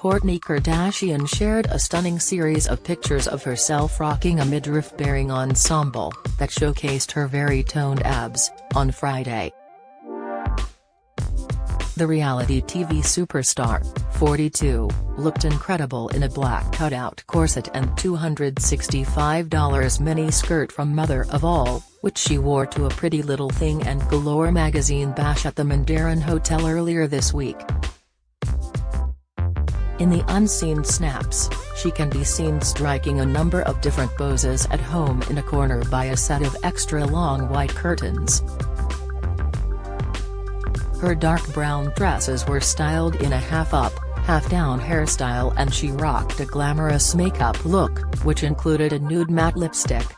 Kourtney Kardashian shared a stunning series of pictures of herself rocking a midriff-bearing ensemble that showcased her very toned abs, on Friday. The reality TV superstar, 42, looked incredible in a black cutout corset and $265 mini-skirt from Mother of All, which she wore to a Pretty Little Thing and Galore magazine bash at the Mandarin Hotel earlier this week. In the unseen snaps, she can be seen striking a number of different poses at home in a corner by a set of extra-long white curtains. Her dark brown dresses were styled in a half-up, half-down hairstyle, and she rocked a glamorous makeup look, which included a nude matte lipstick.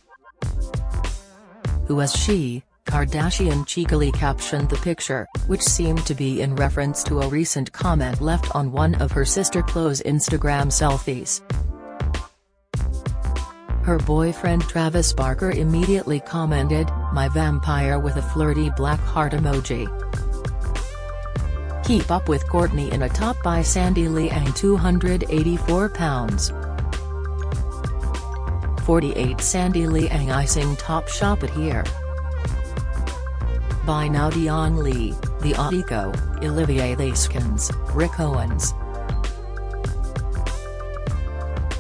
"Who is she?" Kardashian cheekily captioned the picture, which seemed to be in reference to a recent comment left on one of her sister Khloe's Instagram selfies. Her boyfriend Travis Barker immediately commented, "My vampire," with a flirty black heart emoji. Keep up with Kourtney in a top by Sandy Liang, 284 pounds. 48 Sandy Liang icing top, shop it here. By now Dion Lee, The Autico, Olivier Leskins, Rick Owens.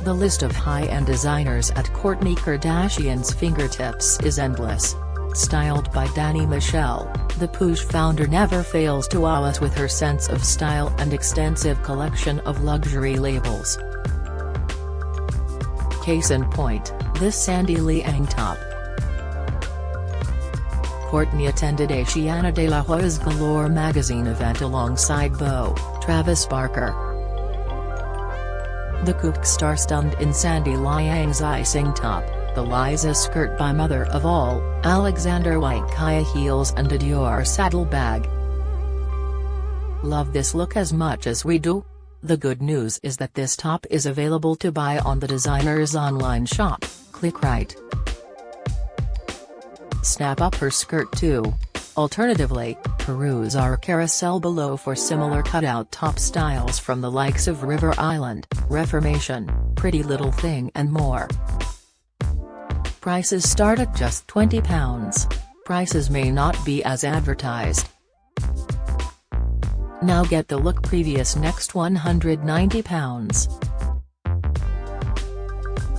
The list of high-end designers at Kourtney Kardashian's fingertips is endless. Styled by Danny Michelle, the Poosh founder never fails to wow us with her sense of style and extensive collection of luxury labels. Case in point, this Sandy Liang top. Kourtney attended Asiana de la Joya's Galore magazine event alongside beau, Travis Barker. The kook star stunned in Sandy Liang's icing top, the Liza skirt by Mother of All, Alexander White Kaya heels and a Dior saddlebag. Love this look as much as we do? The good news is that this top is available to buy on the designer's online shop. Click right. Snap up her skirt too. Alternatively, peruse our carousel below for similar cutout top styles from the likes of River Island, Reformation, Pretty Little Thing and more. Prices start at just £20. Prices may not be as advertised. Now get the look previous next £190.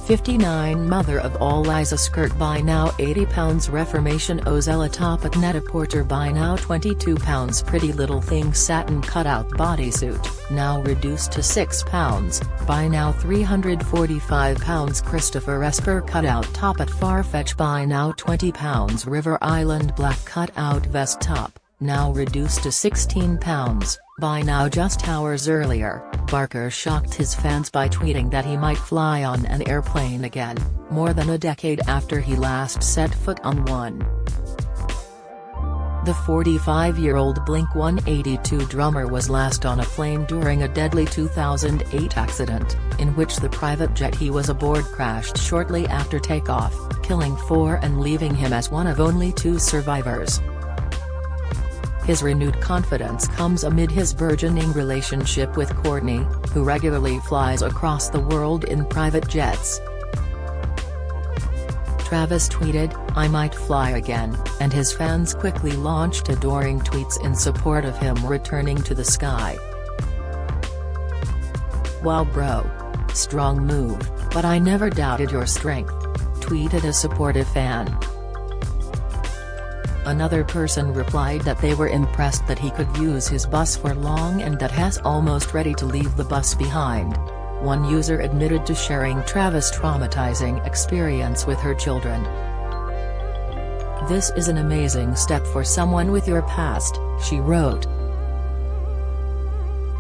59 Mother of All Liza skirt buy now £80 Reformation Ozella top at Net-a-Porter buy now £22 Pretty Little Thing satin cutout bodysuit, now reduced to £6, buy now £345 Christopher Esper cutout top at Farfetch buy now £20 River Island black cutout vest top, now reduced to £16, buy now. Just hours earlier, Barker shocked his fans by tweeting that he might fly on an airplane again, more than a decade after he last set foot on one. The 45-year-old Blink-182 drummer was last on a plane during a deadly 2008 accident, in which the private jet he was aboard crashed shortly after takeoff, killing 4 and leaving him as one of only 2 survivors. His renewed confidence comes amid his burgeoning relationship with Kourtney, who regularly flies across the world in private jets. Travis tweeted, "I might fly again," and his fans quickly launched adoring tweets in support of him returning to the sky. "Wow bro. Strong move, but I never doubted your strength," tweeted a supportive fan. Another person replied that they were impressed that he could use his bus for long and that he's almost ready to leave the bus behind. One user admitted to sharing Travis' traumatizing experience with her children. "This is an amazing step for someone with your past," she wrote.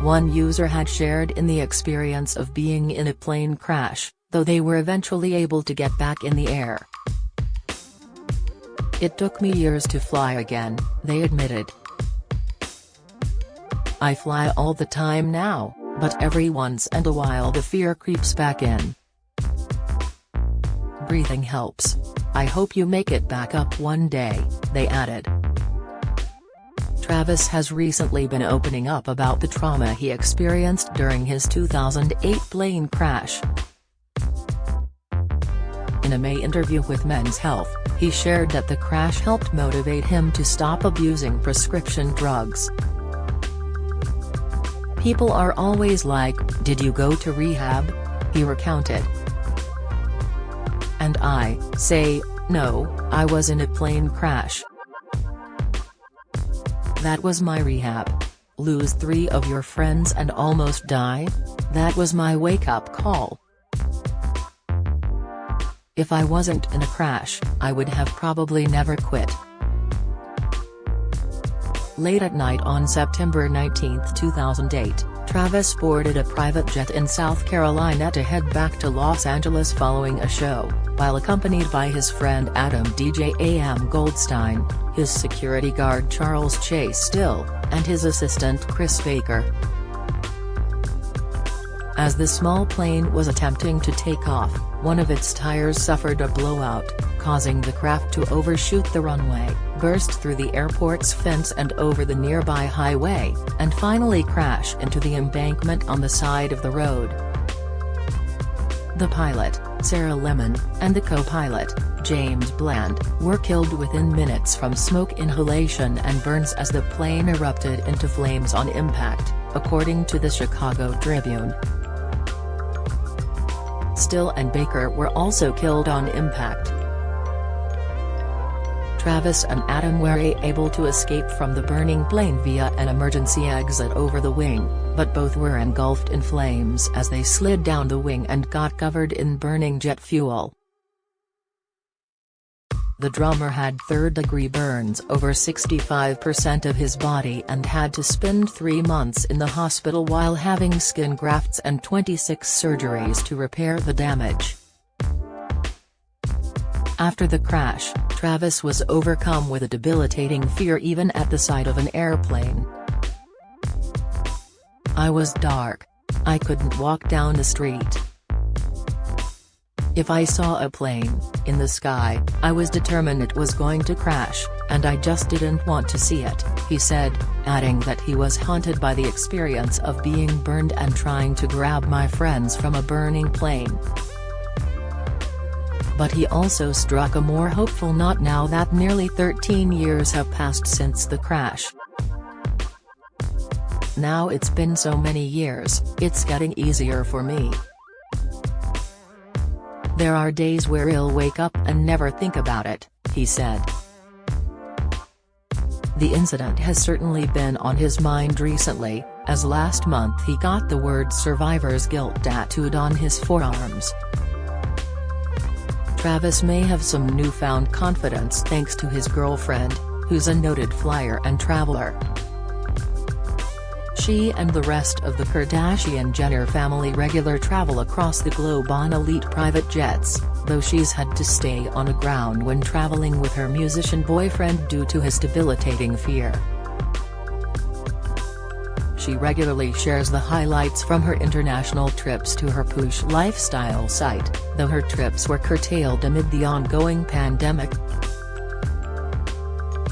One user had shared in the experience of being in a plane crash, though they were eventually able to get back in the air. "It took me years to fly again," they admitted. "I fly all the time now, but every once in a while the fear creeps back in. Breathing helps. I hope you make it back up one day," they added. Travis has recently been opening up about the trauma he experienced during his 2008 plane crash. In a May interview with Men's Health, he shared that the crash helped motivate him to stop abusing prescription drugs. "People are always like, 'Did you go to rehab?'" he recounted. "And I say, 'No, I was in a plane crash. That was my rehab. Lose 3 of your friends and almost die? That was my wake-up call. If I wasn't in a crash, I would have probably never quit." Late at night on September 19, 2008, Travis boarded a private jet in South Carolina to head back to Los Angeles following a show, while accompanied by his friend Adam DJ AM Goldstein, his security guard Charles Chase Still, and his assistant Chris Baker. As the small plane was attempting to take off, one of its tires suffered a blowout, causing the craft to overshoot the runway, burst through the airport's fence and over the nearby highway, and finally crash into the embankment on the side of the road. The pilot, Sarah Lemon, and the co-pilot, James Bland, were killed within minutes from smoke inhalation and burns as the plane erupted into flames on impact, according to the Chicago Tribune. Still and Baker were also killed on impact. Travis and Adam were able to escape from the burning plane via an emergency exit over the wing, but both were engulfed in flames as they slid down the wing and got covered in burning jet fuel. The drummer had third-degree burns over 65% of his body and had to spend 3 months in the hospital while having skin grafts and 26 surgeries to repair the damage. After the crash, Travis was overcome with a debilitating fear even at the sight of an airplane. "I was dark. I couldn't walk down the street. If I saw a plane in the sky, I was determined it was going to crash, and I just didn't want to see it," he said, adding that he was haunted by the experience of being burned and trying to grab my friends from a burning plane. But he also struck a more hopeful note now that nearly 13 years have passed since the crash. "Now it's been so many years, it's getting easier for me. There are days where I'll wake up and never think about it," he said. The incident has certainly been on his mind recently, as last month he got the word "survivor's guilt" tattooed on his forearms. Travis may have some newfound confidence thanks to his girlfriend, who's a noted flyer and traveler. She and the rest of the Kardashian-Jenner family regularly travel across the globe on elite private jets, though she's had to stay on the ground when traveling with her musician boyfriend due to his debilitating fear. She regularly shares the highlights from her international trips to her Poosh lifestyle site, though her trips were curtailed amid the ongoing pandemic.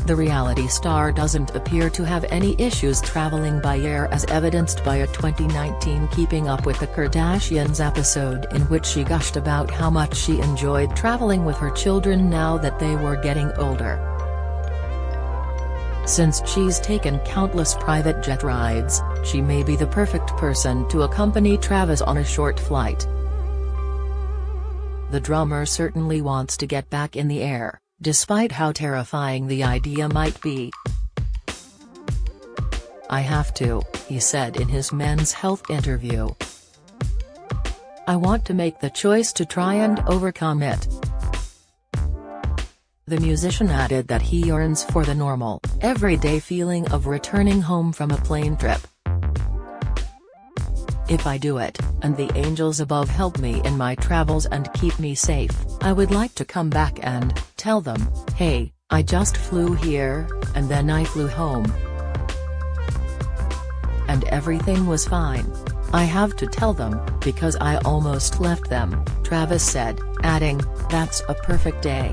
The reality star doesn't appear to have any issues traveling by air, as evidenced by a 2019 Keeping Up with the Kardashians episode in which she gushed about how much she enjoyed traveling with her children now that they were getting older. Since she's taken countless private jet rides, she may be the perfect person to accompany Travis on a short flight. The drummer certainly wants to get back in the air, despite how terrifying the idea might be. "I have to," he said in his Men's Health interview. "I want to make the choice to try and overcome it." The musician added that he yearns for the normal, everyday feeling of returning home from a plane trip. "If I do it, and the angels above help me in my travels and keep me safe, I would like to come back and tell them, 'Hey, I just flew here, and then I flew home. And everything was fine. I have to tell them, because I almost left them,'" Travis said, adding, "That's a perfect day."